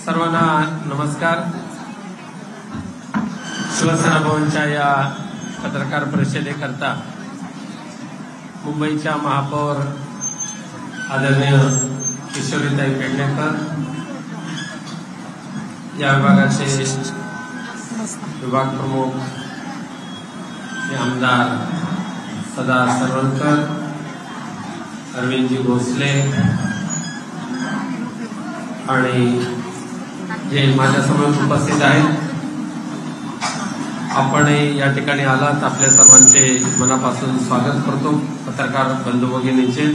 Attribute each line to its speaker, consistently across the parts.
Speaker 1: सर्वांना नमस्कार। शिवसेना भवनच्या या पत्रकार परिषदेकरता मुंबईच्या महापौर आदरणीय किशोरीताई पेडणेकर, या विभागाचे विभाग प्रमुख आमदार सदा सरवणकर, अरविंदजी भोसले आणि जे माझ्यासमोर उपस्थित आहेत, आपण या ठिकाणी आलात, आपल्या सर्वांचे मनापासून स्वागत करतो। पत्रकार बंधू भगिनींचे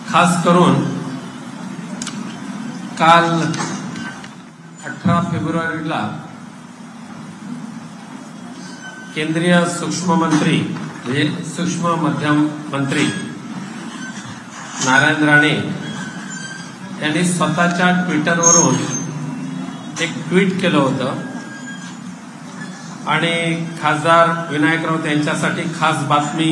Speaker 1: खास करून काल 18 फेब्रुवारीला केंद्रीय सूक्ष्म मंत्री म्हणजे सूक्ष्म मध्यम मंत्री नारायण राणे यांनी स्वतःच्या ट्विटरवरून एक ट्विट केलं होतं आणि खासदार विनायक राऊत यांच्यासाठी खास बातमी,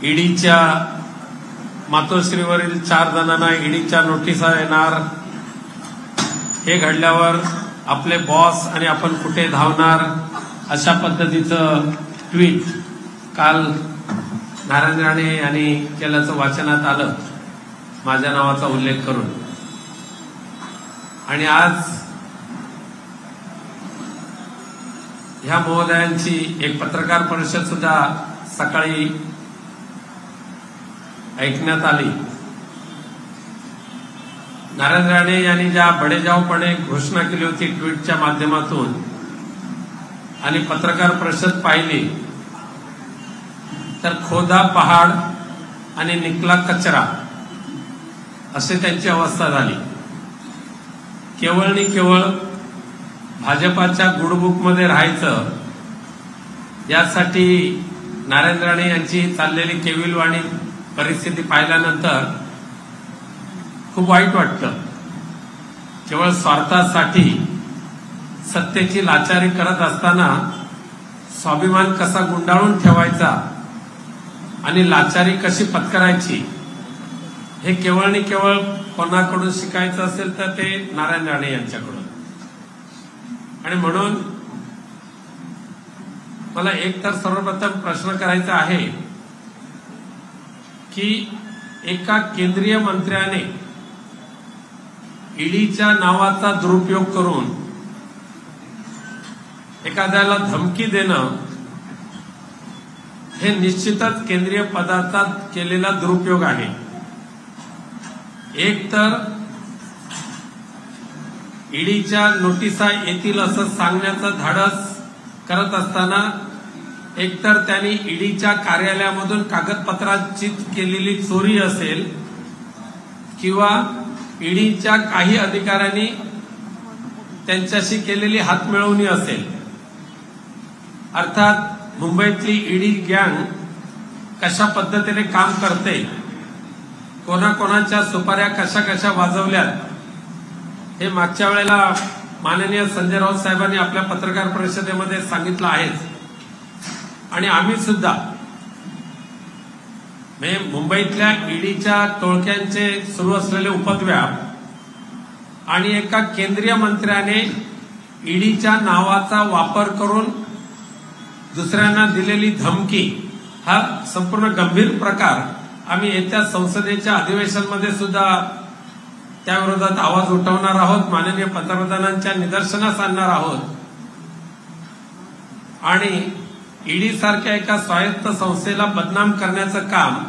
Speaker 1: ईडीच्या मातोश्रीवरील 4 जणांना ईडीच्या नोटिसा येणार, हे घडल्यावर आपले बॉस आणि आपण कुठे धावणार, अशा पद्धतीचं ट्विट काल नारायण राणे यांनी केल्याचं वाचनात आलं, माझ्या नावाचा उल्लेख करून। आणि आज ह्या महोदयांची एक पत्रकार परिषद सुद्धा सकाळी ऐकण्यात आली। नारायण राणे यांनी ज्या बडेजावपणे घोषणा केली होती ट्विटच्या माध्यमातून आणि पत्रकार परिषद पाहिली, तर खोदा पहाड आणि निकला कचरा असे त्यांची अवस्था झाली। केवळ आणि केवळ भाजपाच्या गुडबुकमध्ये राहायचं यासाठी नारायण राणे यांची चाललेली केविलवाणी परिस्थिती पाहिल्यानंतर खूप वाईट वाटतं। केवळ स्वार्थासाठी सत्तेची लाचारी करत असताना स्वाभिमान कसा गुंडाळून ठेवायचा आणि लाचारी कशी पत्करायची, हे केवळ आणि केवळ कोणाकडून शिकायचं असेल तर ते नारायण राणे यांच्याकडून। आणि म्हणून मला एक तर सर्वप्रथम प्रश्न करायचा आहे की एका केंद्रीय मंत्र्याने ईडीच्या नावाचा दुरुपयोग करून एखाद्याला धमकी देणं हे निश्चितच केंद्रीय पदाचा केलेला दुरुपयोग आहे। एक तर ईडीच्या नोटिसा येतील असं सांगण्याचं धाडस करत असताना, एकतर त्यांनी ईडीच्या कार्यालयामधून कागदपत्रांची केलेली चोरी असेल किंवा ईडीच्या काही अधिकाऱ्यांनी त्यांच्याशी केलेली हातमिळवणी असेल। अर्थात मुंबईतली ईडी गँग कशा पद्धतीने काम करते, कोणाकोणाच्या सुपाऱ्या कशा कशा वाजवल्यात, हे मागच्या वेळेला माननीय संजय राऊत साहेबांनी आपल्या पत्रकार परिषदेमध्ये सांगितलं आहेच। आणि आम्ही सुद्धा मुंबईतल्या ईडीच्या टोळक्यांचे सुरू असलेले उपद्व्याप आणि एका केंद्रीय मंत्र्याने ईडीच्या नावाचा वापर करून दुसऱ्यांना दिलेली धमकी, हा संपूर्ण गंभीर प्रकार आम्ही येत्या संसदेच्या अधिवेशनामध्ये सुद्धा त्या विरोधात आवाज उठवणार आहोत, माननीय पंतप्रधानांच्या निदर्शनास आणणार आहोत। आणि ईडी सारख्या एका स्वायत्त संस्थेला बदनाम करण्याचं काम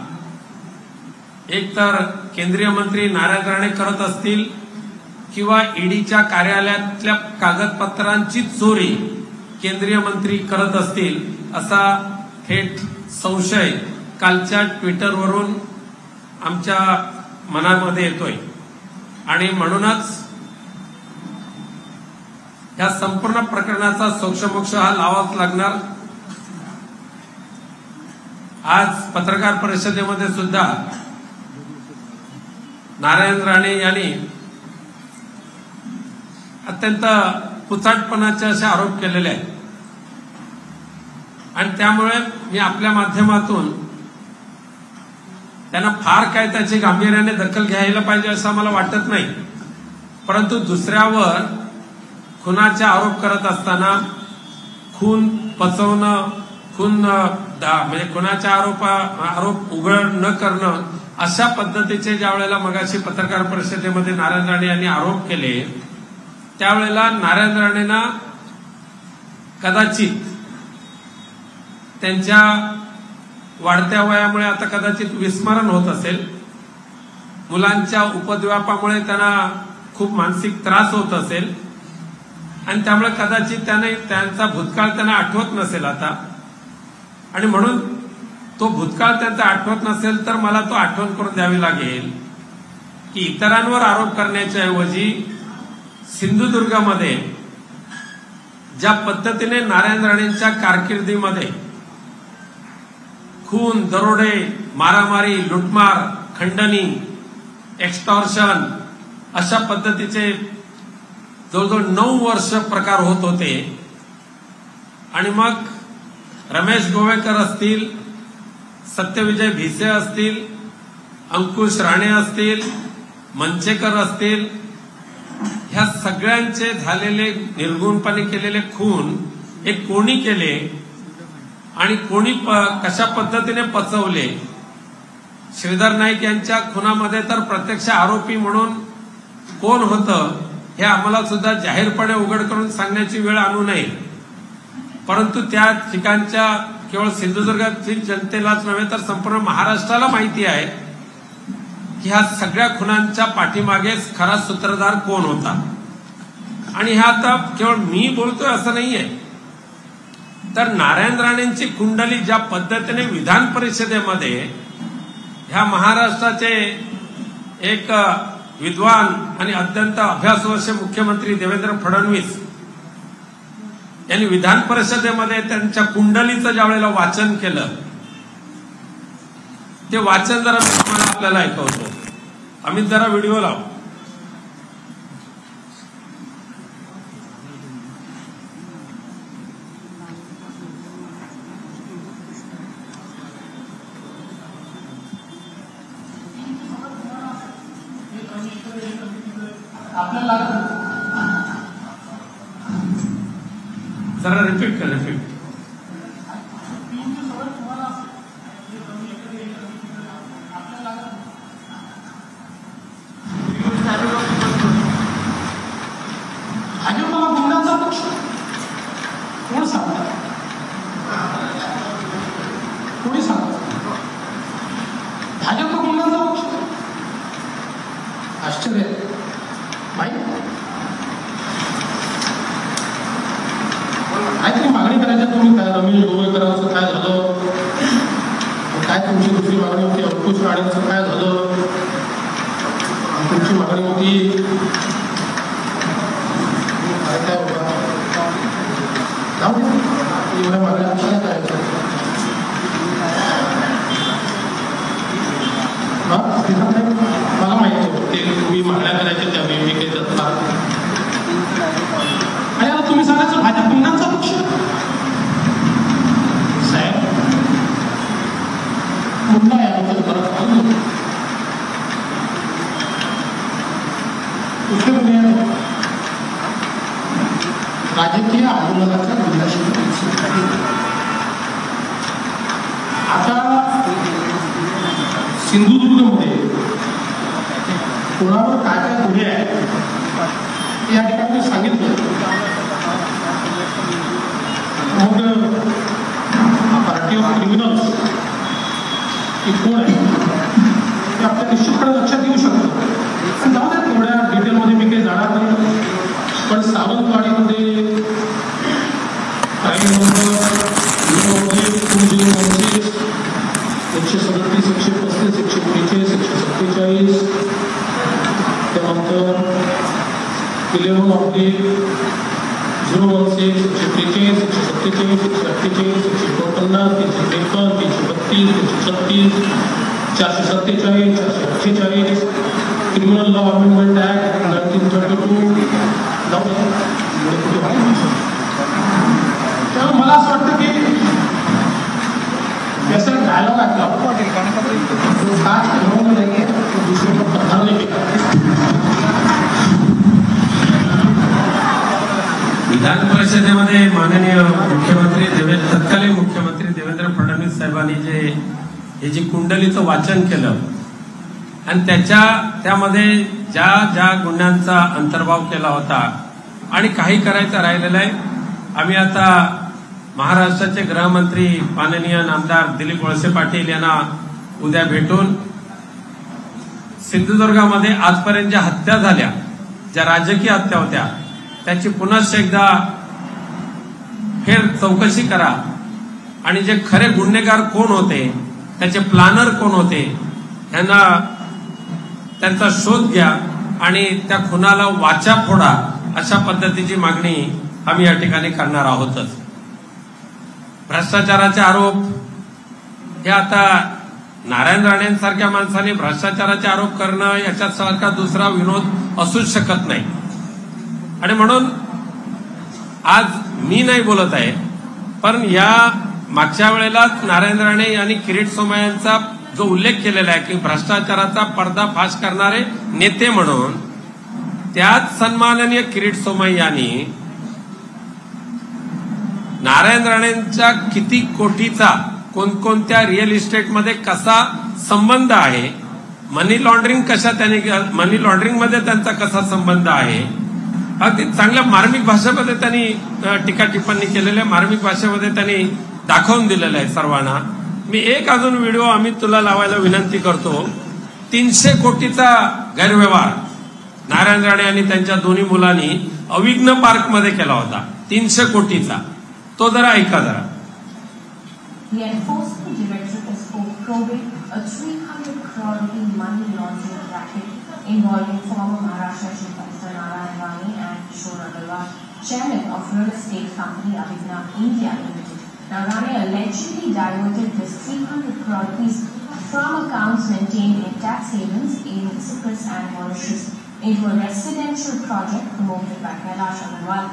Speaker 1: एकतर केंद्रीय मंत्री नारायण राणे करत असतील किंवा ईडीच्या कार्यालयातल्या कागदपत्रांची चोरी केंद्रीय मंत्री करत असतील, असा थेट संशय कालच्या ट्विटरवरून आमच्या मनामध्ये येतोय। आणि म्हणूनच या संपूर्ण प्रकरणाचा सोक्षमोक्ष हा लावाच लागणार। आज पत्रकार परिषदेमध्ये सुद्धा नारायण राणे यांनी अत्यंत पुचाटपणाचे असे आरोप केलेले आहेत आणि त्यामुळे मी आपल्या माध्यमातून त्यांना फार काय त्याची गांभीर्याने दखल घ्यायला पाहिजे असं मला वाटत नाही. परंतु दुसऱ्यावर खुनाचे आरोप करत असताना खून पचवणं, म्हणजे खुनाचे आरोप उघड न करणं अशा पद्धतीचे ज्या वेळेला मगाशी पत्रकार परिषदेमध्ये नारायण राणे यांनी आरोप केले त्यावेळेला नारायण राणेंना कदाचित त्यांच्या वाढत्या वयामुळे आता कदाचित विस्मरण होत असेल, मुलांच्या उपद्व्यापामुळे त्यांना खूप मानसिक त्रास होत असेल आणि त्यामुळे कदाचित त्यांचा भूतकाळ त्यांना आठवत नसेल आता, आणि म्हणून तो भूतकाळ त्यांचा आठवत नसेल तर मला तो आठवण करून द्यावी लागेल की इतरांवर आरोप करण्याच्या ऐवजी सिंधुदुर्गमध्ये ज्या पद्धतीने नारायण राणेंच्या कारकिर्दीमध्ये खून, दरोडे, मारामारी, लुटमार, खंडणी, एक्स्टॉर्शन अशा पद्धतीचे जवळजवळ 9 वर्ष प्रकार होत होते, आणि मग रमेश गोवेकर असतील, सत्यविजय भिसे असतील, अंकुश राणे असतील, मंचेकर असतील, ह्या सगळ्यांचे झालेले निर्गुणपणे केलेले खून हे कोणी केले आणि कोणी कशा पद्धतीने पचवले. श्रीधर नाईक यांच्या खुनामध्ये तर प्रत्यक्ष आरोपी म्हणून कोण होतं हे आम्हाला सुद्धा जाहीरपणे उघड करून सांगण्याची वेळ आणू नये, परंतु त्या ठिकाणच्या केवळ सिंधुदुर्गातील जनतेलाच नव्हे तर संपूर्ण महाराष्ट्राला माहिती आहे की ह्या सगळ्या खुनांच्या पाठीमागे खरा सूत्रधार कोण होता. आणि ह्या आता केवळ मी बोलतोय असं नाहीये, तर नारायण राणेंची कुंडली ज्या पद्धतीने विधान परिषदेमध्ये ह्या महाराष्ट्राचे एक विद्वान आणि अत्यंत अभ्यासवर्ष मुख्यमंत्री देवेंद्र फडणवीस यांनी विधान परिषदेमध्ये त्यांच्या कुंडलीचं ज्या वेळेला वाचन केलं, ते वाचन जरा मी आपल्याला ऐकवतो. अमित जरा व्हिडिओ लाव. जरा रिपीट कर.
Speaker 2: भाजपला गुंडांचा पक्ष कोण सांगतात? कोणी सांगतात भाजप गुंडांचा पक्ष? आश्चर्य माहिती काहीतरी मागणी करायची तुम्ही. काय रमेश गोवेकरांचं काय झालं, काय तुमची दुसरी मागणी होती अंकुश राणेंचं काय झालं, तुमची मागणी होती काय होता जाऊ एवढ्या मागण्या आपल्याला करायचं. मला माहिती होतं ते तुम्ही मागण्या करायच्या त्यावेळी मी काही जात आणि आता तुम्ही सांगायचं भाजप गुंडांचा पक्ष. साहेब मुद्दा याबद्दल परत राजकीय आंदोलनाचा गुंडाशी. आता सिंधुदुर्गमध्ये कोणावर काय काय गुन्हे आहेत या ठिकाणी सांगितलं. मग पार्टी ऑफ क्रिमिनल्स ही कोण आहे ते आपल्या निश्चितपणे लक्षात येऊ शकतं. जाऊ द्या तेवढ्या डिटेलमध्ये मी काही जाणार नाही, पण सावंतवाडीमध्ये काही नंबर 137, 135, 143, 147, त्यानंतर 11 oblique 016, 143, 147, 148, 149, 353, 332, 336, 447, 448, criminal law amendment act 1932. तेव्हा मला असं वाटतं की त्याचा डायलॉग ऐकला काय
Speaker 1: परिषदेमध्ये माननीय मुख्यमंत्री तत्कालीन मुख्यमंत्री देवेंद्र फडणवीस साहेबांनी हे जी कुंडलीचं वाचन केलं आणि त्यामध्ये ज्या ज्या गुन्ह्यांचा अंतर्भाव केला होता आणि काही करायचं राहिलेलं आहे. आम्ही आता महाराष्ट्राचे गृहमंत्री माननीय नामदार दिलीप वळसे पाटील यांना उद्या भेटून सिंधुदुर्गामध्ये आजपर्यंत ज्या हत्या झाल्या, ज्या राजकीय हत्या होत्या, त्याची पुन्हा एकदा फेर चौकशी करा आणि जे खरे गुन्हेगार कोण होते, त्याचे प्लॅनर कोण होते, त्यांचा शोध घ्या आणि त्या खुनाला वाचा फोडा, अशा पद्धतीची मागणी आम्ही या ठिकाणी करणार आहोतच. भ्रष्टाचाराचे आरोप हे आता नारायण राणेंसारख्या माणसाने भ्रष्टाचाराचे आरोप करणं याच्यासारखा दुसरा विनोद असूच शकत नाही. आणि म्हणून आज मी नाही बोलत आहे, पण या मागच्या वेळेलाच नारायण राणे यांनी किरीट सोमय्या यांचा जो उल्लेख केलेला आहे की भ्रष्टाचाराचा पर्दाफाश करणारे नेते म्हणून, त्याच सन्माननीय किरीट सोमय्या यांनी नारायण राणेंच्या किती कोटीचा कोणकोणत्या रिअल इस्टेटमध्ये कसा संबंध आहे, मनी लॉन्ड्रिंगमध्ये त्यांचा कसा संबंध आहे, अगदी चांगल्या मार्मिक भाषेमध्ये त्यांनी टीका टिप्पणी केलेल्या, मार्मिक भाषेमध्ये त्यांनी दाखवून दिलेलं आहे सर्वांना. मी एक अजून व्हिडिओ आम्ही तुला लावायला विनंती करतो. 300 कोटीचा गैरव्यवहार नारायण राणे आणि त्यांच्या दोन्ही मुलांनी अविघ्न पार्कमध्ये केला होता, 300 कोटीचा. तो जरा ऐका जरा.
Speaker 3: The Enforcement Directorate is probing a 300 crore rupee money laundering racket involving former Maharashtra Chief Minister Narayan Rane and Kishore Agarwal, chairman of real estate company Abhigna India Limited. Now, Rane allegedly diverted this 300 crore rupees from accounts maintained in tax havens in Cyprus and Mauritius into a residential project promoted by Kailash Agarwal.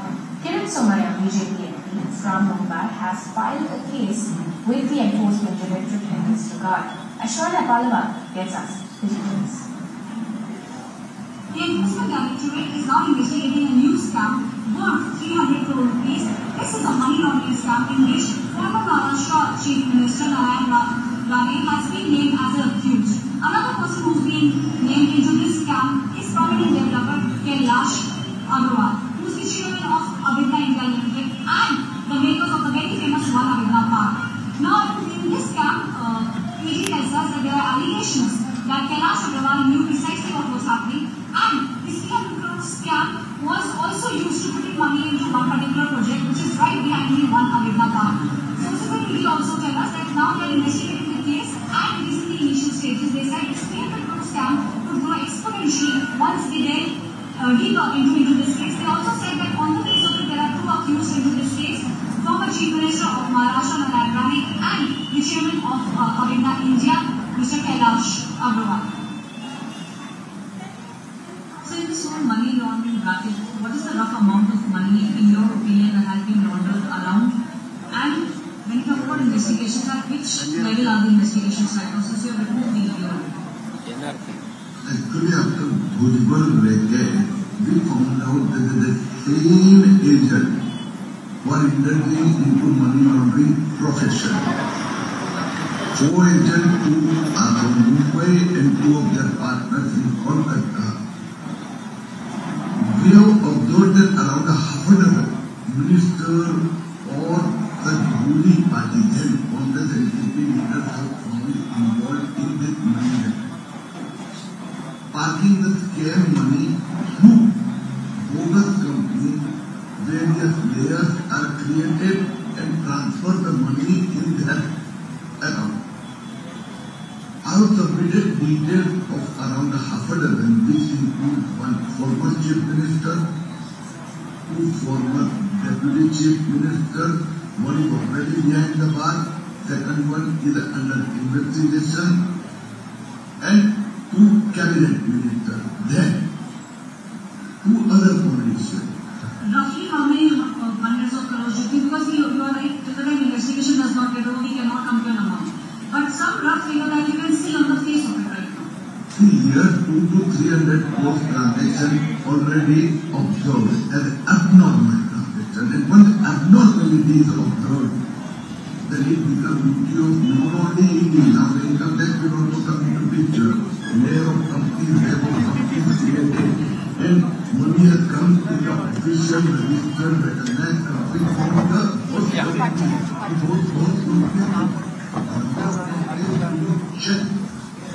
Speaker 3: Kirit Somaiya, BJP MP from Mumbai, has filed a case with the Enforcement Directorate in this regard. Aishwarya Pallava gets us the details.
Speaker 4: The Enforcement Directorate is now investigating a new scam worth 300 crore rupees. This is a money laundering scam in which former Maharashtra Chief Minister Narayan Rane has been named as an accused. Another person who's been named into this scam is prominent developer Kailash Agarwal, who is the chairman of Abhigna India Limited and the makers of the very famous One Abhigna Park. Now, in this scam, it tells us that there are allegations that Kailash Agarwal knew precisely what was happening, and this 300 crore scam was also used to put in money into one particular project, which is right behind the One Abhigna Park. Subsequently, we also tell us that now they are investigating the case, and it is in the initial stages. They said this 300 crore scam could grow exponentially once they delve deeper into this case. They also said that on the face of it, there are two accused into this case: former Chief Minister of Maharashtra Narayan Rane and the chairman of Abhigna India, Mr. Kailash Agarwal. So, in this whole money laundering bracket, what is the rough amount of money, in your opinion, that has been laundered around? And when you talk about investigations, at which level are the investigations right now? Since you have written the video.
Speaker 5: Actually, after Bhujbal Rege, we found out that the same agent were indulging into money laundering profession. 4 agents, 2 are from Mumbai and 2 of their partners in Kolkata. We have observed that around half a dozen ministers or the ruling party and Congress and NCP leaders have found involved in this money laundering. Parking the scam money through bogus companies, various layers are created and transfer the money in their account. I have submitted details of around half a dozen, which include 1 former Chief Minister, 2 former Deputy Chief Minister, 1 is already behind the bar, 2nd one is under investigation, and 2 cabinet ministers. Then 2 other conditions.
Speaker 4: Roughly how many hundreds of crores do you think? Because you are right, till the time investigation does not get over, we cannot come to an amount. But some rough figure that you can see on the face of it right now.
Speaker 5: See here, 200 to 300 crore transactions already observed as abnormal transactions. certain abnormality is observed, then it becomes duty of not only now the income tax will also come into picture. Layer of companies, created, and money has come in the official registered recognized company from the host company. Check.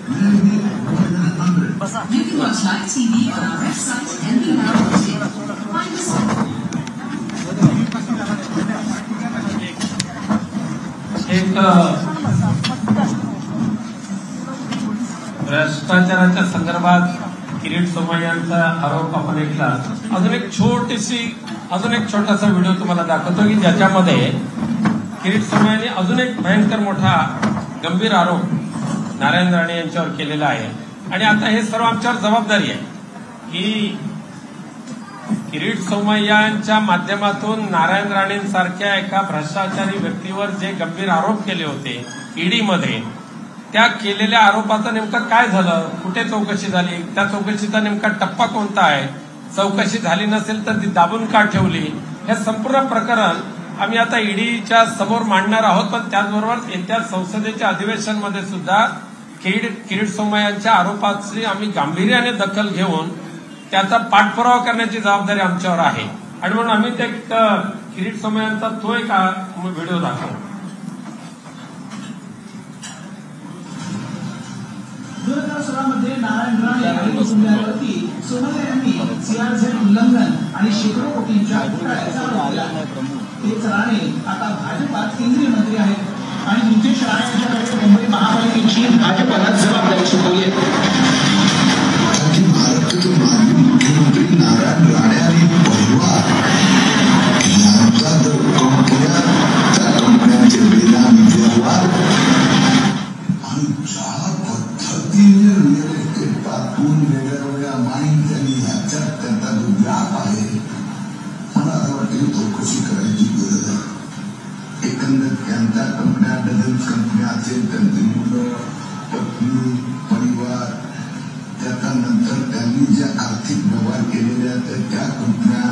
Speaker 5: Maybe more than 100.
Speaker 4: You can watch live TV on our website NBNow.in. Find us on
Speaker 1: एक भ्रष्टाचाराच्या संदर्भात किरीट सोमय्यांचा आरोप आपण ऐकला. अजून एक छोटासा video तुम्हाला दाखवतो की ज्याच्यामध्ये किरीट सोमय्यांनी अजून एक भयंकर मोठा गंभीर आरोप नारायण राणे यांच्यावर केलेला आहे. आणि आता हे सर्व आमच्यावर जबाबदारी आहे की किरीट सोमय्यांच्या माध्यमातून नारायण राणेंसारख्या एका भ्रष्टाचारी व्यक्तीवर जे गंभीर आरोप केले होते ईडीमध्ये, त्या केलेल्या आरोपाचं नेमकं काय झालं, कुठे चौकशी झाली, त्या चौकशीचा नेमका टप्पा कोणता आहे, चौकशी झाली नसेल तर ती दाबून का ठेवली, हे संपूर्ण प्रकरण आम्ही आता ईडीच्या समोर मांडणार आहोत. पण त्याचबरोबर येत्या संसदेच्या अधिवेशनामध्ये सुद्धा किरीट सोमय्यांच्या आरोपाची आम्ही गांभीर्याने दखल घेऊन त्याचा पाठपुरावा करण्याची जबाबदारी आमच्यावर आहे. आणि म्हणून आम्ही ते किरीट सोमय्यांचा तो एक व्हिडिओ दाखवू.
Speaker 6: दूरदर्शनामध्ये नारायण राणे आणि कुटुंबियांवरती सोमय्या यांनी सीआरझेड उल्लंघन आणि शेकडो कोटींच्या घोटाळ्याचा आरोप केला. तेच राणे आता भाजपात केंद्रीय मंत्री आहेत आणि नितेश राणे यांच्याकडे मुंबई महापालिकेची भाजपाला जबाबदारी सोपवली आहे.
Speaker 5: भारताचे माजी मुख्यमंत्री नारायण राणे आणि परिवार यांचा जर कंपन्यांचे बेनामी व्यवहार आणि ज्या पद्धतीने रिअल इस्टेटातून वेगळ्या माइंड आणि ह्याच्यात त्यांचा जो व्याप आहे, मला असं वाटतं चौकशी करायची गरज आहे. एकंदर त्यांच्या कंपन्या, डझन कंपन्या असेल, त्यांची मुलं, पत्नी, परिवार, त्याच्यानंतर त्यांनी जे आर्थिक व्यवहार केलेले आहेत त्या कंपन्या,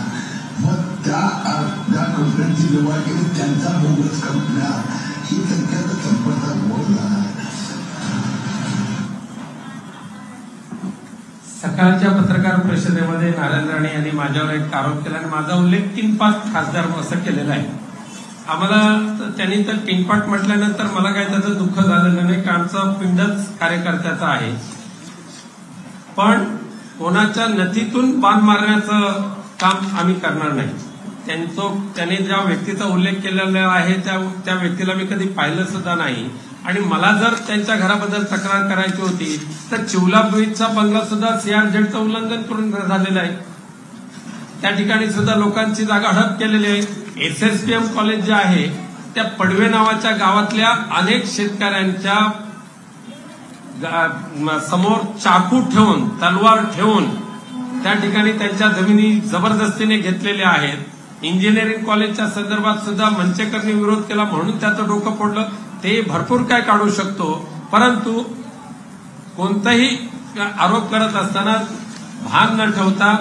Speaker 5: मग त्या कंपन्यांची व्यवहार केले त्यांचा बोगस कंपन्या, ही त्यांच्यात संपर्कात बोलला.
Speaker 1: सकाळच्या पत्रकार परिषदेमध्ये नारायण राणे यांनी माझ्यावर एक आरोप केला आणि माझा उल्लेख 3-5 खासदार असं केलेला आहे. आम्हाला त्यांनी तर 3-5 म्हटल्यानंतर मला काही त्याचं दुःख झालेलं नाही, कारण आमचा पिंडच कार्यकर्त्याचा आहे. पण कोणाच्या नथीतून बाण मारण्याचं काम आम्ही करणार नाही. त्याने ज्या व्यक्तीचा उल्लेख केलेला आहे त्या व्यक्तीला मी कधी पाहिलं सुद्धा नाही. आणि मला जर त्यांच्या घराबद्दल तक्रार करायची होती तर चिवला ब्रीजचा बंगला सुद्धा सीआरझेडचं उल्लंघन करून झालेलं आहे. त्या ठिकाणी सुद्धा लोकांची जागा हडप केलेली आहे. SSPM कॉलेज जे आहे त्या पडवे नावाच्या गावातल्या अनेक शेतकऱ्यांच्या समोर चाकू ठेवून, तलवार ठेवून त्या ठिकाणी त्यांच्या जमिनी जबरदस्तीने घेतलेल्या आहेत. इंजिनिअरिंग कॉलेजच्या संदर्भात सुद्धा मंचेकरनी विरोध केला म्हणून त्याचं डोकं पडलं. ते भरपूर काय काढू शकतो, परंतु कोणताही आरोप करत असताना भान न ठेवता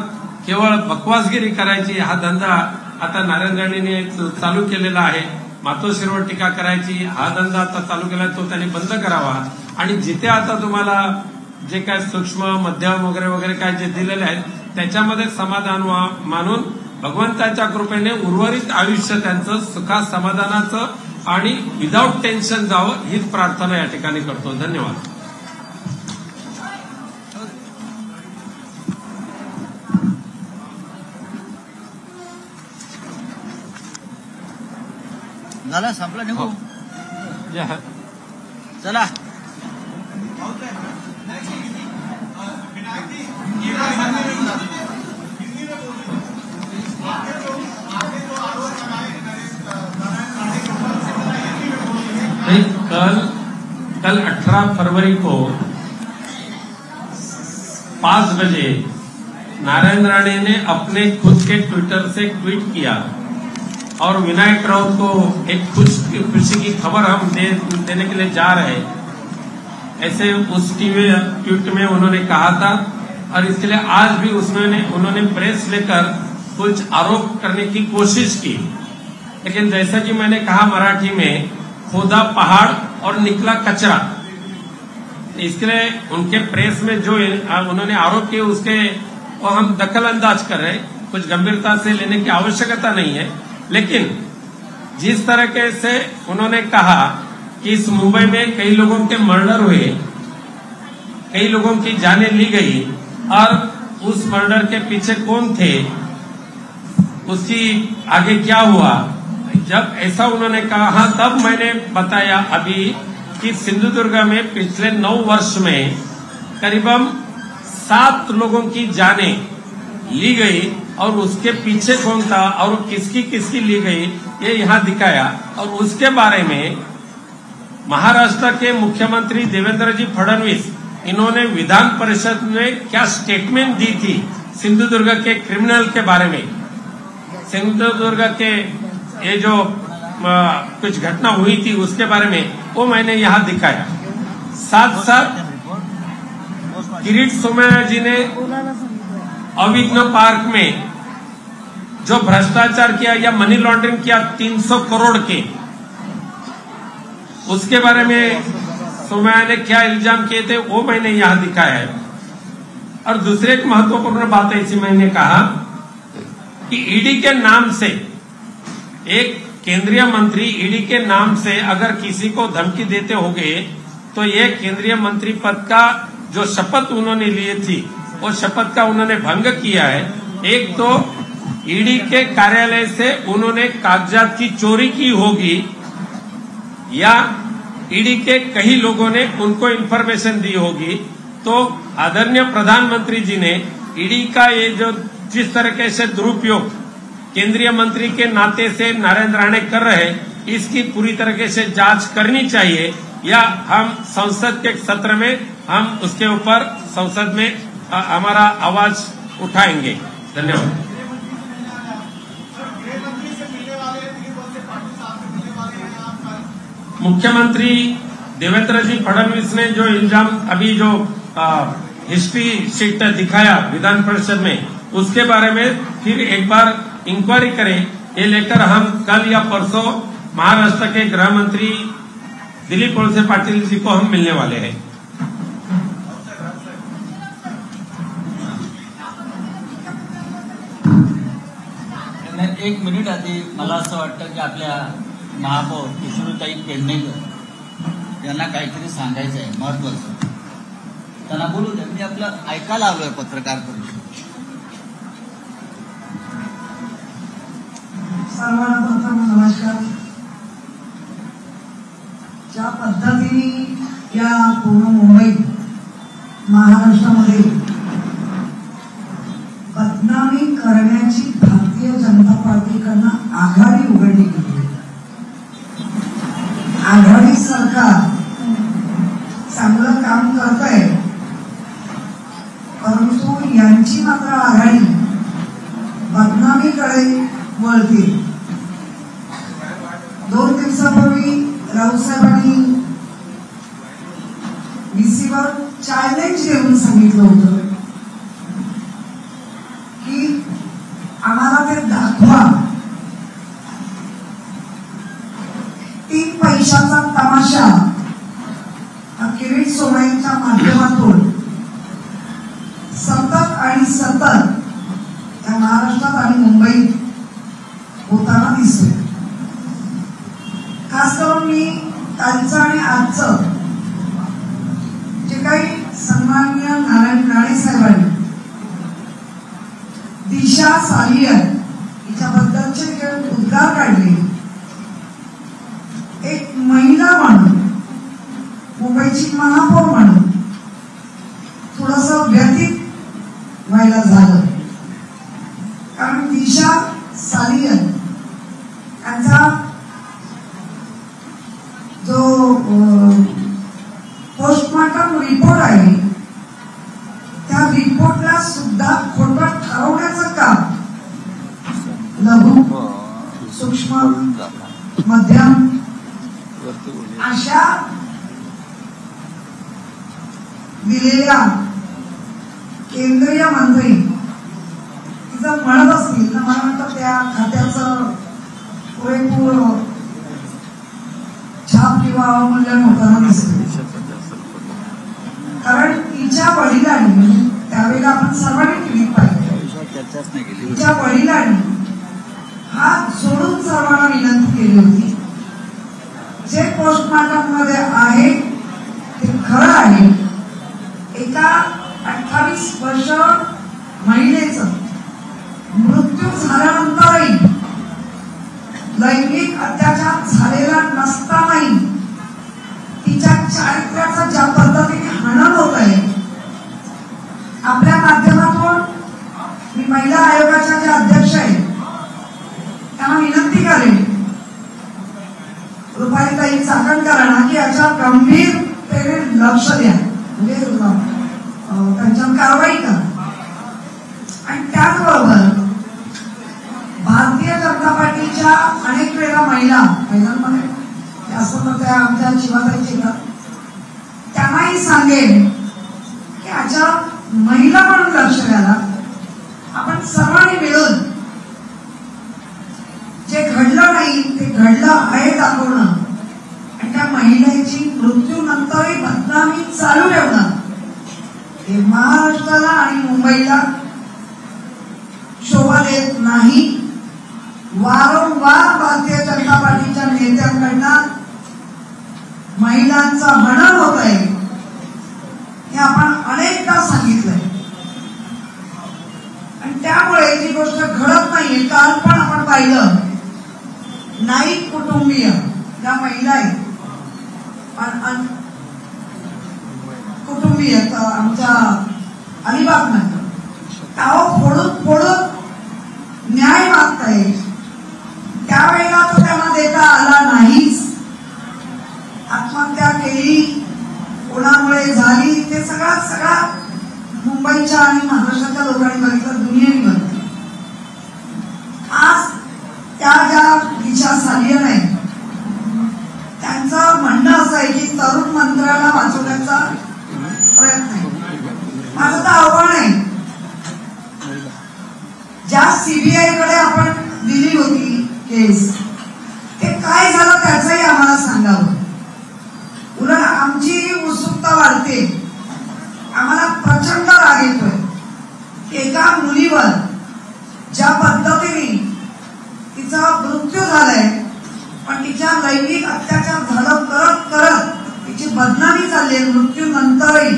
Speaker 1: केवळ बकवासगिरी करायची हा धंदा आता नारायण राणेंनी चालू केलेला आहे. मातोश्रीवर टीका करायची हा धंदा आता चालू केला, तो त्यांनी बंद करावा. आणि जिथे आता तुम्हाला जे काय सूक्ष्म, मध्यम वगैरे वगैरे काय जे दिलेले आहेत त्याच्यामध्ये समाधान मानून भगवंताच्या कृपेने उर्वरित आयुष्य त्यांचं सुखा समाधानाचं आणि विदाऊट टेन्शन जावं हीच प्रार्थना या ठिकाणी करतो. धन्यवाद.
Speaker 7: झालं, संपलं, निघू. चला.
Speaker 1: कल 18 फरवरी को 5 बजे नारायण राणे ने अपने खुद के ट्विटर से ट्वीट किया और विनायक राउत को एक खुशी की खबर हम देने के लिए जा रहे हैं, ऐसे उस ट्वीट में उन्होंने कहा था. और इसके लिए आज भी उन्होंने प्रेस लेकर कुछ आरोप करने की कोशिश की, लेकिन जैसा कि मैंने कहा मराठी में, खोदा पहाड़ और निकला कचरा। इसके लिए उनके प्रेस में जो उन्होंने आरोप किए उसके वो हम दखल अंदाज कर रहे हैं, कुछ गंभीरता से लेने की आवश्यकता नहीं है। लेकिन जिस तरह से उन्होंने कहा कि इस मुंबई में कई लोगों के मर्डर हुए, कई लोगों की जानें ली गई, और उस मर्डर के पीछे कौन थे, उसकी आगे क्या हुआ, जब ऐसा उन्होंने कहा तब मैंने बताया अभी कि सिंधुदुर्ग में पिछले 9 वर्ष में करीबन 7 लोगों की जानें ली गई, और उसके पीछे कौन था और किसकी किसकी ली गई ये यहाँ दिखाया। और उसके बारे में महाराष्ट्र के मुख्यमंत्री देवेंद्र जी फडणवीस, इन्होंने विधान परिषद में क्या स्टेटमेंट दी थी सिंधुदुर्ग के क्रिमिनल के बारे में, सिंधुदुर्ग के ये जो कुछ घटना हुई थी उसके बारे में, वो मैंने यहाँ दिखाया। साथ साथ किरीट सोमैया जी ने अविघ्न पार्क में जो भ्रष्टाचार किया या मनी लॉन्ड्रिंग किया 300 करोड़ के, उसके बारे में सोमैया ने क्या इल्जाम किए थे वो मैंने यहाँ दिखाया है। और दूसरे एक महत्वपूर्ण बात ऐसी मैंने कहा कि ईडी के नाम से, एक केंद्रीय मंत्री ईडी के नाम से अगर किसी को धमकी देते होंगे तो ये केंद्रीय मंत्री पद का जो शपथ उन्होंने लिए थी वो शपथ का उन्होंने भंग किया है। एक तो ईडी के कार्यालय से उन्होंने कागजात की चोरी की होगी, या ईडी के कई लोगों ने उनको इन्फॉर्मेशन दी होगी। तो आदरणीय प्रधानमंत्री जी ने ईडी का ये जो जिस तरीके से दुरुपयोग केंद्रीय मंत्री के नाते से नारायण राणे कर रहे हैं, इसकी पूरी तरीके से जांच करनी चाहिए, या हम संसद के सत्र में हम उसके ऊपर संसद में हमारा आवाज उठाएंगे। धन्यवाद। मुख्यमंत्री देवेंद्र जी फडणवीस ने जो इल्जाम अभी जो हिस्ट्री शीट दिखाया विधान परिषद में, उसके बारे में फिर एक बार इंक्वायरी करें, ये लेकर हम कल या परसों महाराष्ट्र के गृह मंत्री दिलीप वळसे पाटील जी को हम मिलने वाले हैं।
Speaker 7: एक मिनिट आधी मला असं वाटतं की आपल्या महापौर किशोरीताई पेडणेकर यांना काहीतरी सांगायचं आहे महत्वाचं, त्यांना बोलू द्या। मी आपलं ऐकायला आलोय पत्रकार परिषद।
Speaker 8: सर्वप्रथम नमस्कार। ज्या पद्धतीने या पूर्ण मुंबईत महाराष्ट्रामध्ये बदनामी करण्याची भारतीय जनता पार्टीकडनं आघाडी उघडली गेली, आघाडी सरकार चांगलं काम करतंय, परंतु यांची मात्र आघाडी बदनामीकडे वळते। 2 दिवसापूर्वी राऊसाहेबांनी VCवर चॅलेंज देऊन सांगितलं होतं की आम्हाला ते दाखवा, 3 पैशाचा तमाशा हा किरीट सोमय्यांच्या माध्यमातून सतत आणि सतत या महाराष्ट्रात आणि मुंबईत होताना दिसतोय। खास करून मी कालचं आणि आजचं जे काही सन्माननीय नारायण राणे साहेबांनी दिशा सालियन हिच्याबद्दलचे जे उद्गार काढले, एक महिला म्हणून, मुंबईची महापौर म्हणून थोडंसं व्यथित व्हायला झालं, कारण दिशा सालियन यांचा जो पोस्टमॉर्टम रिपोर्ट आहे त्या रिपोर्टला सुद्धा खोटं ठरवण्याचं काम लघु, सूक्ष्म, मध्यम अशा दिलेल्या केंद्रीय मंत्री जर म्हणत असतील तर मला वाटतं त्या खात्याचं पुरेपूर छाप किंवा अवमूल्यन होताना दिसते. कारण तिच्या वडिलांनी म्हणजे त्यावेळेला आपण सर्वांनी टीव्ही पाहिजे, तिच्या वडिलांनी हात जोडून सर्वांना विनंती केली होती, जे पोस्टमॉर्टम मध्ये आहे ते खरं आहे. एका 28 वर्ष महिलेचं मृत्यू झाल्यानंतरही लैंगिक अत्याचार झालेला नसतानाही तिच्या चारित्र्याचं ज्या पद्धतीने हनन होत आहे, आपल्या माध्यमातून मी महिला आयोगाच्या ज्या अध्यक्ष आहेत त्यांना विनंती करेन, रुपालीताई चाकणकरांना की याच्या गंभीरतेने लक्ष द्या, म्हणजे त्यांच्यावर कारवाई करा. आणि त्याचबरोबर भारतीय जनता पार्टीच्या अनेक वेळा महिलांमध्ये जास्त तर त्या आमच्या शिवाताईचे येतात, त्यांनाही सांगेन की याच्या महिला म्हणून लक्ष द्यायला आपण सर्वांनी मिळून जे घडलं नाही ते घडलं आहे दाखवणं आणि त्या महिलेची मृत्यूनंतरही बदनामी चालू ठेवणं हे महाराष्ट्राला आणि मुंबईला शोभा देत नाही. वारंवार भारतीय जनता पार्टीच्या नेत्यांकडनं महिलांचं हनन होत आहे हे आपण अनेकदा सांगितलंय आणि त्यामुळे जी गोष्ट घडत नाहीये, काल पण आपण पाहिलं नाईक कुटुंबीय ज्या महिला आहेत कुटुंबीय आमच्या अलिबाग नंतर टाव फोडून न्याय मागताय, त्यावेळेला तो त्यांना देता आला नाहीच. आत्महत्या केली, कोणामुळे झाली ते सगळा मुंबईच्या आणि महाराष्ट्राच्या लोकांनी बघितलं, दुनियेने बघितलं. आज त्या ज्या दिशा सालियन आहे त्यांचं म्हणणं असं आहे की तरुण मंत्र्याला वाचवण्याचा प्रयत्न आहे. माझं तर आव्हान आहे, ज्या सीबीआय कडे आपण दिली होती केस ते काय झालं त्याचंही आम्हाला सांगावं. उलट आमची उत्सुकता वाढते, आम्हाला प्रचंड राग येतोय. एका मुलीवर ज्या पद्धतीने तिचा मृत्यू झालाय पण तिच्या लैंगिक अत्याचार झालं करत करत तिची बदनामी झाली मृत्यू नंतरही.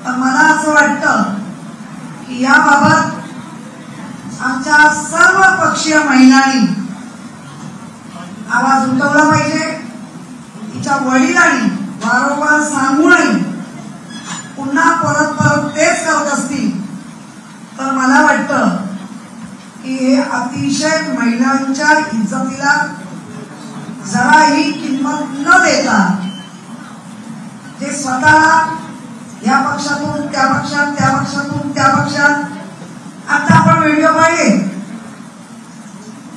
Speaker 8: तर मला असं वाटतं की याबाबत आमच्या सर्व पक्षीय महिलांनी आवाज उठवला पाहिजे. तिच्या वडिलांनी वारंवार सांगूनही पुन्हा परत तेच करत असतील तर मला वाटतं की हे अतिशय महिलांच्या इज्जतीला जराही किंमत न देता जे स्वतःला या पक्षातून त्या पक्षात, त्या पक्षातून त्या पक्षात, आता आपण व्हिडिओ पाहिले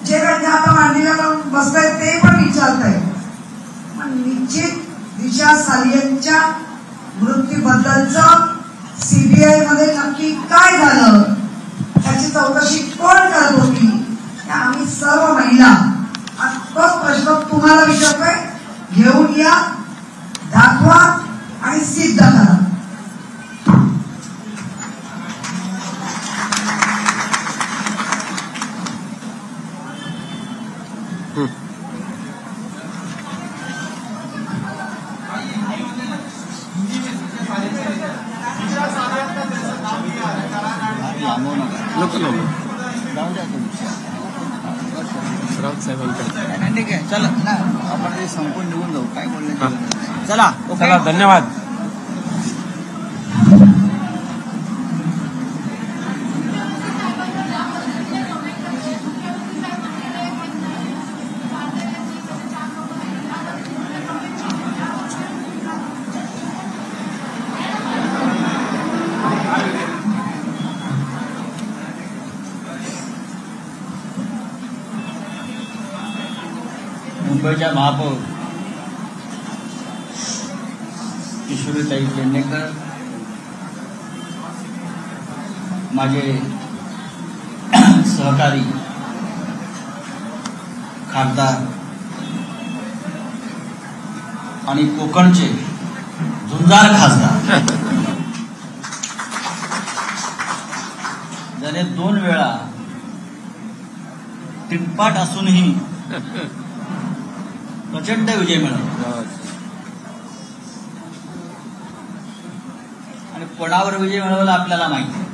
Speaker 8: जे काही आता मांडीला बसतायत ते पण विचारतायत. पण निश्चित दिशा सालियनच्या मृत्यूबद्दलचं सीबीआय मध्ये नक्की काय झालं त्याची चौकशी कोण करत होती, आम्ही सर्व महिला तोच प्रश्न तुम्हाला विचारतोय. घेऊन या, दाखवा आणि सिद्ध करा.
Speaker 7: ठीक आहे, चला आपण संपून निघून जाऊ. काय बोलले, चला
Speaker 1: चला, धन्यवाद.
Speaker 7: मुंबईच्या महापौर किशोरीताई पेडणेकर, माझे सहकारी खासदार आणि कोकणचे झुंजार खासदार ज्याने 2 वेळा तिटपाट असूनही प्रचंड विजय मिळवला आणि कोणावर विजय मिळवला आपल्याला माहिती.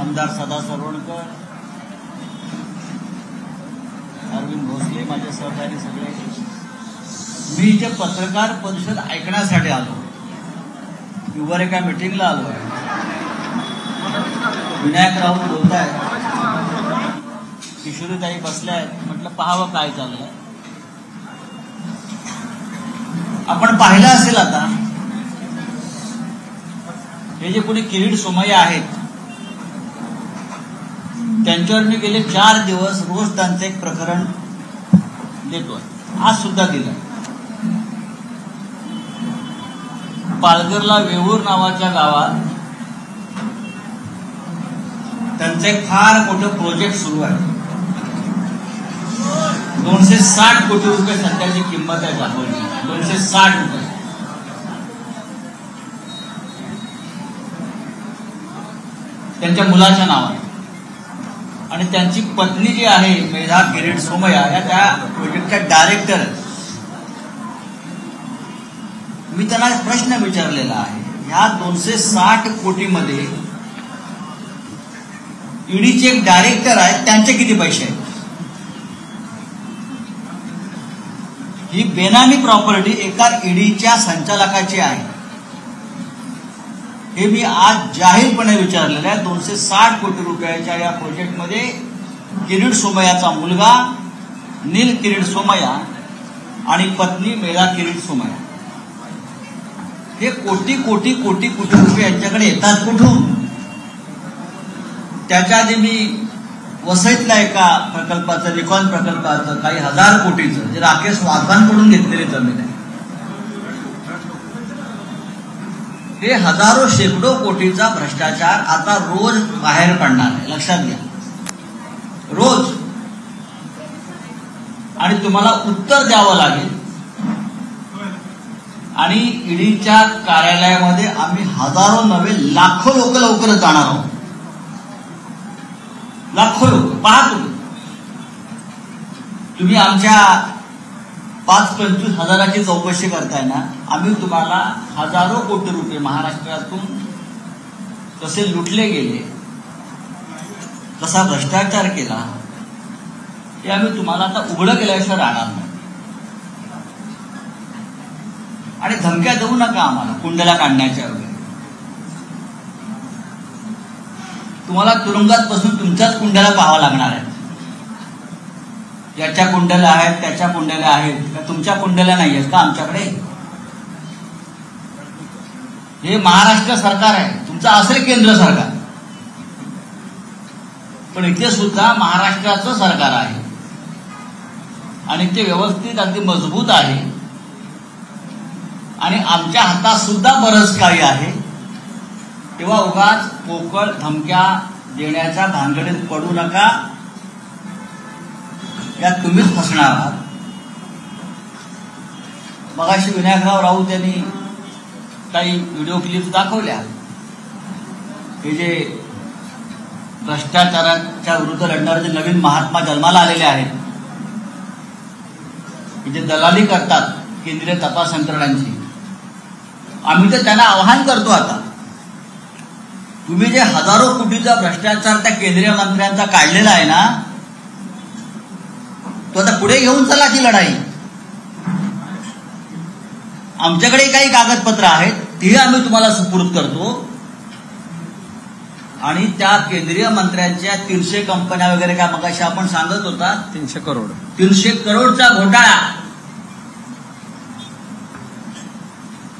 Speaker 7: आमदार सदा सरवणकर, अरविंद भोसले, माझे सहकारी सगळे. मी इथे पत्रकार परिषद ऐकण्यासाठी आलो. वर एका मीटिंगला आलो. विनायक राऊत बोलतायत, किशोरीताई बसल्या आहेत. म्हटलं पाहावं काय चाललंय. आपण पाहिलं असेल आता हे जे कोणी किरीट सोमय्या आहेत त्यांच्यावर मी गेले 4 दिवस रोज त्यांचं एक प्रकरण देतोय. आज सुद्धा दिलं. पालघरला वेऊर नावाच्या गावात त्यांचं एक फार मोठं प्रोजेक्ट सुरू आहे. 260 कोटी रुपये सध्याची किंमत आहे दाखवली. 260 रुपये. त्यांच्या मुलाच्या नावाने. आणि त्यांची पत्नी जी आहे मेधा किरीट सोमय्या या त्या प्रोजेक्टच्या डायरेक्टर. मी त्यांना प्रश्न विचारलेला आहे, ह्या 260 कोटीमध्ये ईडीचे एक डायरेक्टर आहेत, त्यांचे किती पैसे आहेत? ही बेनामी प्रॉपर्टी एका ईडीच्या संचालकाची आहे. हे मी आज जाहीरपणे विचारलेलं आहे. 260 कोटी रुपयाच्या या प्रोजेक्टमध्ये किरीट सोमय्याचा मुलगा नील किरीट सोमय्या आणि पत्नी मेधा किरीट सोमय्या हे कोटी कोटी कोटी कोटी रुपये यांच्याकडे येतात कुठून? त्याच्या आधी मी वसईतल्या एका प्रकल्पाचं, रिकॉन प्रकल्पाचं काही 1000 कोटीचं जे राकेश वाधवांकडून घेतलेली जमीन आहे, हे हजारो शेकडो कोटीचा भ्रष्टाचार आता रोज बाहेर पडणार आहे. लक्षात घ्या, रोज. आणि तुम्हाला उत्तर द्यावं लागेल. आणि ईडीच्या कार्यालयामध्ये आम्ही हजारो नव्हे लाखो लोक लवकरच जाणार आहोत. लाखो लोक. पहा तुम्ही आमच्या 5-25 हजाराची चौकशी करताय ना, आम्ही तुम्हाला हजारो कोटी रुपये महाराष्ट्रातून कसे लुटले गेले, कसा भ्रष्टाचार केला, हे आम्ही तुम्हाला आता उघडं केल्याशिवाय राहणार नाही. आणि धमक्या देऊ नका आम्हाला कुंडला काढण्याच्या वगैरे. तुम्हाला तुरुंगात बसून तुमच्याच कुंड्याला पाहावं लागणार आहे. याच्या कुंड्याला आहेत, त्याच्या कुंड्याला आहेत का तुमच्या कुंड्याला नाही आहेत का आमच्याकडे? हे महाराष्ट्र सरकार आहे, तुमचं असेल केंद्र सरकार, पण इथे सुद्धा महाराष्ट्राचं सरकार आहे आणि ते व्यवस्थित अगदी मजबूत आहे. आणि आमच्या हातात सुद्धा बरंच काही आहे. तेव्हा उगाच पोकळ धमक्या देण्याच्या भानगडीत पडू नका. यात तुम्हीच फसणार आहात. मगाशी विनायकराव राऊत यांनी काही व्हिडिओ क्लिप्स दाखवल्या. हे जे भ्रष्टाचाराच्या विरुद्ध लढणारे जे नवीन महात्मा जन्माला आलेले आहेत, जे दलाली करतात केंद्रीय तपास यंत्रणांची, आम्ही तर त्यांना आवाहन करतो, आता तुम्ही जे हजारो कोटीचा भ्रष्टाचार त्या केंद्रीय मंत्र्यांचा काढलेला आहे ना, तो आता पुढे घेऊन चला ती लढाई. आमच्याकडे काही कागदपत्र आहेत, ती आम्ही तुम्हाला सुपूर्द करतो. आणि त्या केंद्रीय मंत्र्यांच्या 300 कंपन्या वगैरे काय मगाशी आपण सांगत होता, 300 करोडचा घोटाळा,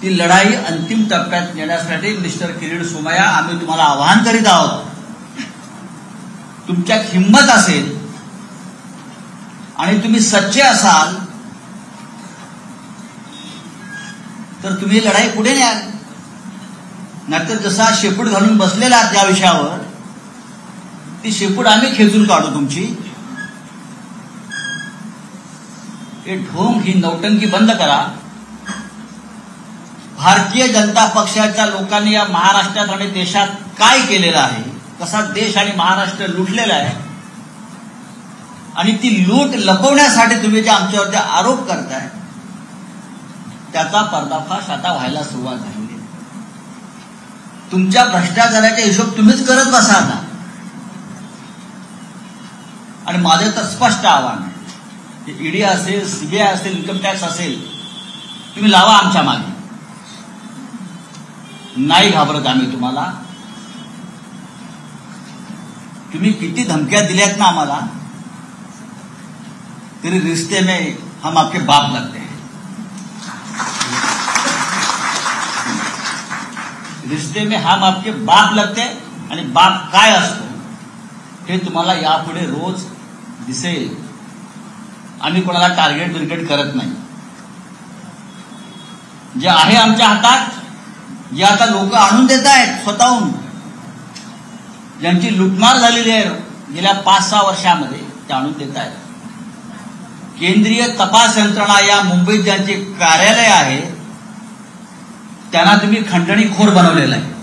Speaker 7: ती लढाई अंतिम टप्प्यात नेण्यासाठी मिस्टर किरीट सोमय्या आम्ही तुम्हाला आवाहन करीत आहोत. तुमच्यात हिंमत असेल आणि तुम्ही सच्चे असाल तर तुम्ही लढाई पुढे न्याल. नाहीतर जसा शेपूट घालून बसलेला त्या विषयावर ती शेपूट आम्ही खेचून काढू तुमची. हे ढोंग ही नौटंकी बंद करा. भारतीय जनता पक्षाच्या लोकांनी या महाराष्ट्रात आणि देशात काय केलेलं आहे, कसा देश आणि महाराष्ट्र लुटलेला आहे, आणि ती लूट लपवण्यासाठी तुम्ही जे आमच्यावरती आरोप करताय त्याचा पर्दाफाश आता व्हायला सुरुवात झाली आहे. तुमच्या भ्रष्टाचाराचा हिशोब तुम्हीच करत बसा आता. आणि माझं तर स्पष्ट आव्हान आहे, ईडी असेल, सीबीआय असेल, इन्कम टॅक्स असेल, तुम्ही लावा आमच्या मागे. नाही घाबरत आम्ही तुम्हाला. तुम्ही किती धमक्या दिल्यात ना आम्हाला, तरी रिश्ते में हम आपके बाप लगते हैं. रिश्ते में हम आपके बाप लगते हैं. आणि बाप काय असतो हे तुम्हाला यापुढे रोज दिसेल. आम्ही कोणाला टार्गेट बिर्गेट करत नाही. जे आहे आमच्या हातात, जे आता लोक आणून देत आहेत स्वतःहून, ज्यांची लुटमार झालेली आहे गेल्या 5-6 वर्षामध्ये, ते आणून देत आहेत. केंद्रीय तपास यंत्रणा या मुंबईत ज्यांचे कार्यालय आहे त्यांना तुम्ही खंडणीखोर बनवलेलं आहे.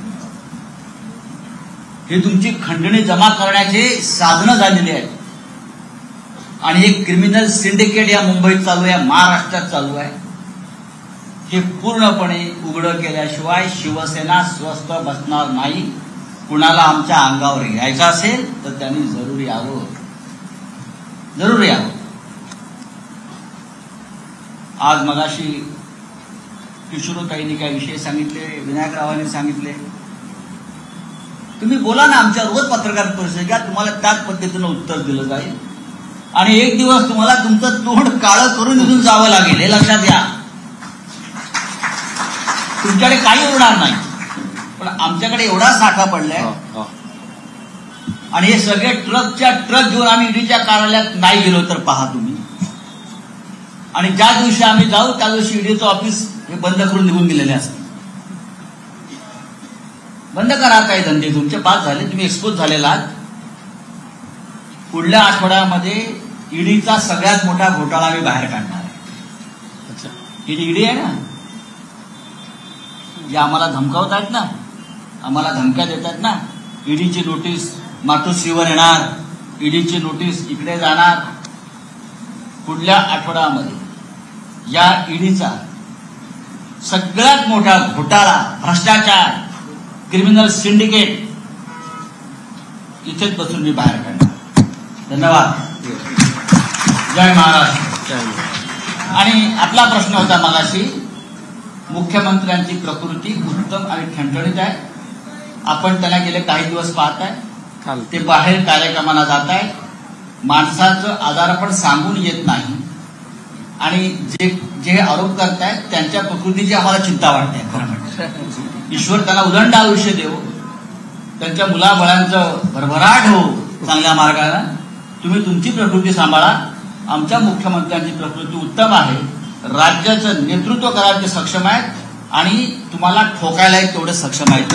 Speaker 7: हे तुमची खंडणी जमा करण्याचे साधनं झालेली आहेत. आणि एक क्रिमिनल सिंडिकेट या मुंबईत चालू आहे, महाराष्ट्रात चालू आहे. हे पूर्णपणे उघडं केल्याशिवाय शिवसेना स्वस्थ बसणार नाही. कुणाला आमच्या अंगावर घ्यायचं असेल तर त्यांनी जरूर यावं, जरूर यावं. आज मगाशी किशोरताईंनी काही विषय सांगितले, विनायकरावांनी सांगितले. तुम्ही बोला ना, आमच्या रोज पत्रकार परिषद घ्या, तुम्हाला त्याच पद्धतीनं उत्तर दिलं जाईल. आणि एक दिवस तुम्हाला तुमचं तोंड काळं करून निघून जावं लागेल, हे लक्षात घ्या. तुमच्याकडे काही उरणार नाही, पण आमच्याकडे एवढा साठा पडलाय. आणि हे सगळे ट्रकच्या ट्रक घेऊन आम्ही ईडीच्या कार्यालयात नाही गेलो तर पहा तुम्ही. आणि ज्या दिवशी आम्ही जाऊ त्या दिवशी ईडीचं ऑफिस हे बंद करून निघून गेलेले असते. बंद करा काही धंदे तुमचे, पास झाले, तुम्ही एक्सपोज झालेला आहात. पुढल्या आठवड्यामध्ये ईडीचा सगळ्यात मोठा घोटाळा आम्ही बाहेर काढणार आहे. ही ईडी आहे ना, जे आम्हाला धमकावत आहेत ना, आम्हाला धमक्या देत आहेत ना, ईडीची नोटीस मातोश्रीवर येणार, ईडीची नोटीस इकडे जाणार. पुढल्या आठवड्यामध्ये या ईडीचा सगळ्यात मोठा घोटाळा, भ्रष्टाचार, क्रिमिनल सिंडिकेट इथेच बसून मी बाहेर काढणार. धन्यवाद. जय महाराष्ट्र. आणि आपला प्रश्न होता मगाशी, मुख्यमंत्र्यांची प्रकृती उत्तम आणि ठणठणीत आहे. आपण त्यांना गेले काही दिवस पाहताय, ते बाहेर कार्यक्रमाला जात आहेत. माणसाचं आजारपण सांगून येत नाही. आणि जे आरोप करतायत त्यांच्या प्रकृतीची आम्हाला चिंता वाटते. खरं म्हणजे ईश्वर त्यांना उदंड आयुष्य देव, त्यांच्या मुलाबळांचं भरभराट हो चांगल्या मार्गाला. तुम्ही तुमची प्रकृती सांभाळा. आमच्या मुख्यमंत्र्यांची प्रकृती उत्तम आहे. राज्याचं नेतृत्व करायला ते सक्षम आहेत आणि तुम्हाला ठोकायलाही तेवढे सक्षम आहेत.